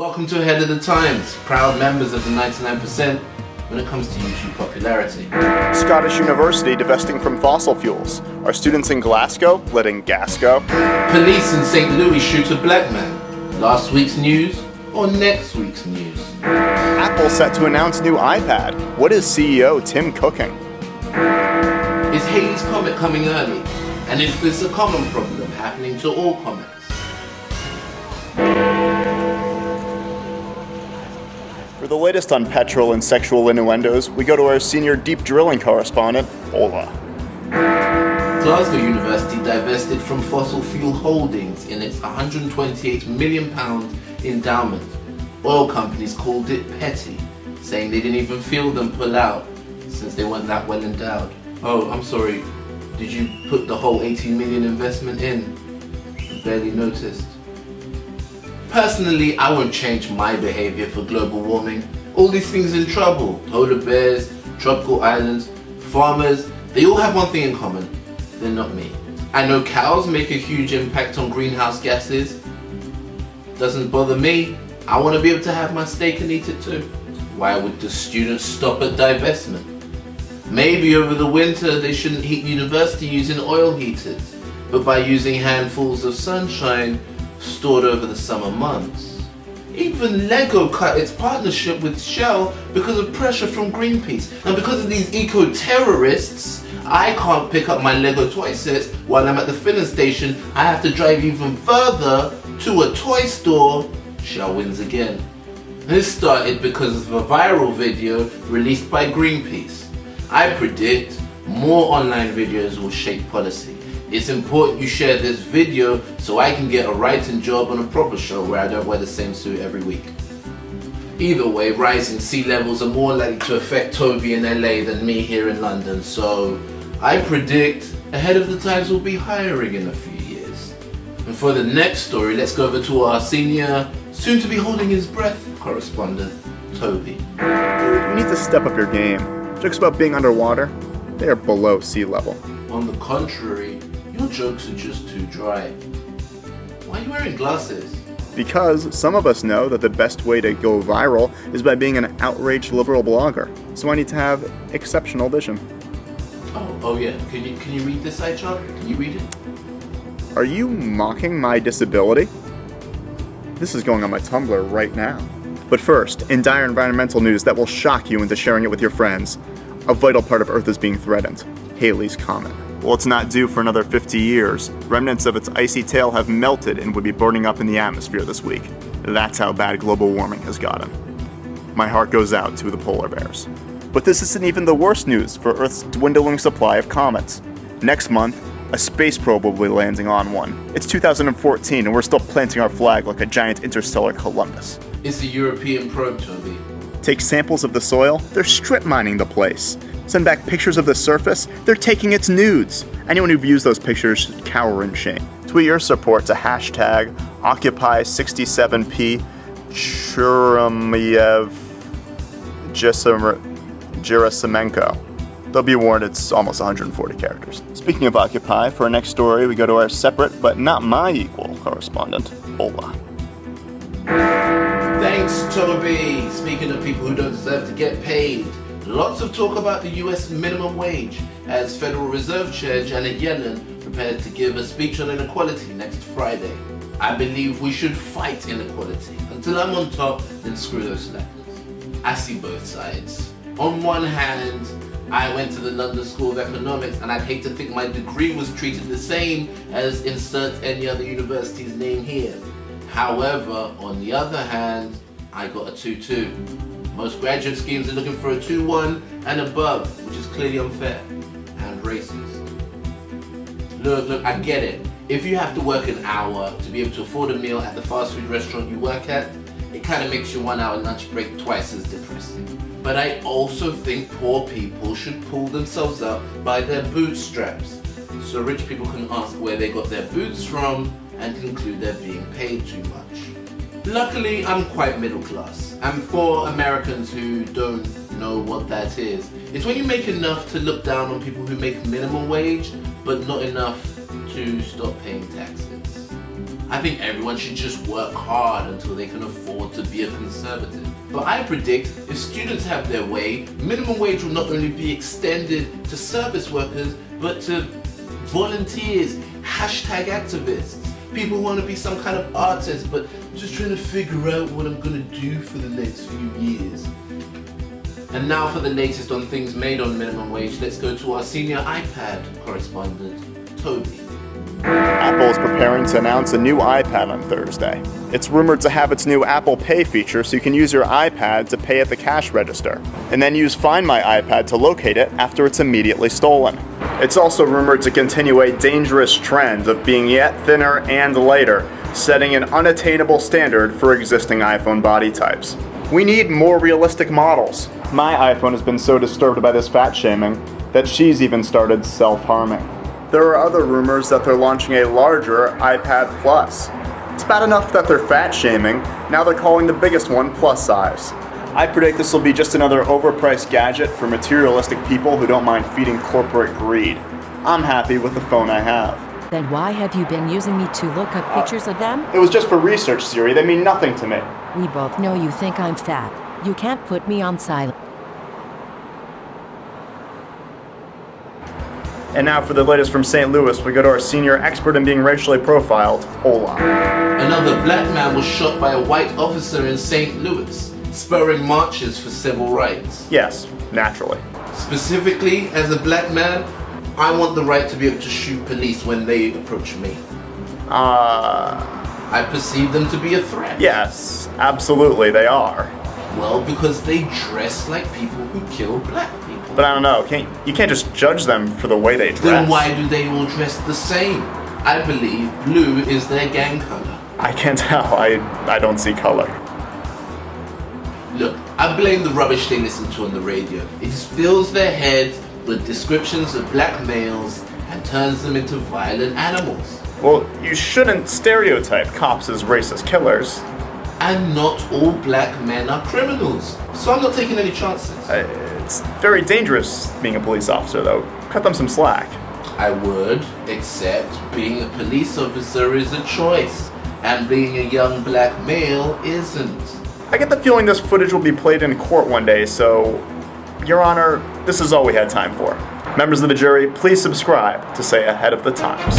Welcome to Ahead of the Times, proud members of the 99% when it comes to YouTube popularity. Scottish University divesting from fossil fuels. Are students in Glasgow letting gas go? Police in St. Louis shoot a black man. Last week's news or next week's news? Apple set to announce new iPad. What is CEO Tim cooking? Is Halley's Comet coming early? And is this a common problem happening to all comets? For the latest on petrol and sexual innuendos, we go to our senior deep drilling correspondent, Ola. Glasgow University divested from fossil fuel holdings in its £128 million endowment. Oil companies called it petty, saying they didn't even feel them pull out since they weren't that well endowed. Oh, I'm sorry, did you put the whole 18 million investment in? I barely noticed. Personally, I won't change my behavior for global warming. All these things in trouble, polar bears, tropical islands, farmers, they all have one thing in common. They're not me. I know cows make a huge impact on greenhouse gases. Doesn't bother me. I want to be able to have my steak and eat it too. Why would the students stop at divestment? Maybe over the winter they shouldn't heat university using oil heaters, but by using handfuls of sunshine stored over the summer months. Even Lego cut its partnership with Shell because of pressure from Greenpeace. And because of these eco-terrorists, I can't pick up my Lego toy sets while I'm at the filling station. I have to drive even further to a toy store. Shell wins again. This started because of a viral video released by Greenpeace. I predict more online videos will shape policy. It's important you share this video so I can get a writing job on a proper show where I don't wear the same suit every week. Either way, rising sea levels are more likely to affect Toby in LA than me here in London, so I predict Ahead of the Times will be hiring in a few years. And for the next story, let's go over to our senior, soon to be holding his breath correspondent, Toby. Dude, you need to step up your game. Jokes about being underwater, they are below sea level. On the contrary, your jokes are just too dry. Why are you wearing glasses? Because some of us know that the best way to go viral is by being an outraged liberal blogger. So I need to have exceptional vision. Oh yeah. Can you read this eye chart? Can you read it? Are you mocking my disability? This is going on my Tumblr right now. But first, in dire environmental news that will shock you into sharing it with your friends, a vital part of Earth is being threatened: Halley's Comet. Well, it's not due for another 50 years. Remnants of its icy tail have melted and would be burning up in the atmosphere this week. That's how bad global warming has gotten. My heart goes out to the polar bears. But this isn't even the worst news for Earth's dwindling supply of comets. Next month, a space probe will be landing on one. It's 2014 and we're still planting our flag like a giant interstellar Columbus. It's a European probe, Toby. Take samples of the soil, they're strip mining the place. Send back pictures of the surface, they're taking its nudes. Anyone who views those pictures should cower in shame. Tweet your support to hashtag Occupy67P Churumiev Gerasimenko. They'll be warned it's almost 140 characters. Speaking of Occupy, for our next story, we go to our separate but not my equal correspondent, Ola. Thanks, Toby. Speaking of people who don't deserve to get paid, lots of talk about the US minimum wage as Federal Reserve Chair Janet Yellen prepared to give a speech on inequality next Friday. I believe we should fight inequality. Until I'm on top, then screw those slackers. I see both sides. On one hand, I went to the London School of Economics and I'd hate to think my degree was treated the same as insert any other university's name here. However, on the other hand, I got a 2-2. Most graduate schemes are looking for a 2-1 and above, which is clearly unfair and racist. Look, I get it. If you have to work an hour to be able to afford a meal at the fast food restaurant you work at, it kind of makes your 1 hour lunch break twice as depressing. But I also think poor people should pull themselves up by their bootstraps, so rich people can ask where they got their boots from and conclude they're being paid too much. Luckily, I'm quite middle class, and for Americans who don't know what that is, it's when you make enough to look down on people who make minimum wage, but not enough to stop paying taxes. I think everyone should just work hard until they can afford to be a conservative. But I predict if students have their way, minimum wage will not only be extended to service workers, but to volunteers, hashtag activists, people who want to be some kind of artist, but just trying to figure out what I'm going to do for the next few years. And now for the latest on things made on minimum wage, let's go to our senior iPad correspondent, Toby. Apple is preparing to announce a new iPad on Thursday. It's rumored to have its new Apple Pay feature so you can use your iPad to pay at the cash register, and then use Find My iPad to locate it after it's immediately stolen. It's also rumored to continue a dangerous trend of being yet thinner and lighter, setting an unattainable standard for existing iPhone body types. We need more realistic models. My iPhone has been so disturbed by this fat shaming that she's even started self-harming. There are other rumors that they're launching a larger iPad Plus. It's bad enough that they're fat shaming, now they're calling the biggest one plus size. I predict this will be just another overpriced gadget for materialistic people who don't mind feeding corporate greed. I'm happy with the phone I have. Then why have you been using me to look up pictures of them? It was just for research, Siri. They mean nothing to me. We both know you think I'm fat. You can't put me on silent. And now for the latest from St. Louis, we go to our senior expert in being racially profiled, Ola. Another black man was shot by a white officer in St. Louis, spurring marches for civil rights. Yes, naturally. Specifically, as a black man, I want the right to be able to shoot police when they approach me. I perceive them to be a threat. Yes, absolutely they are. Well, because they dress like people who kill black people. But I don't know, you can't just judge them for the way they dress. Then why do they all dress the same? I believe blue is their gang color. I can't tell, I don't see color. Look, I blame the rubbish they listen to on the radio. It just fills their heads with descriptions of black males and turns them into violent animals. Well, you shouldn't stereotype cops as racist killers. And not all black men are criminals. So I'm not taking any chances. It's very dangerous being a police officer, though. Cut them some slack. I would, except being a police officer is a choice, and being a young black male isn't. I get the feeling this footage will be played in court one day, so, Your Honor, this is all we had time for. Members of the jury, please subscribe to stay ahead of the times.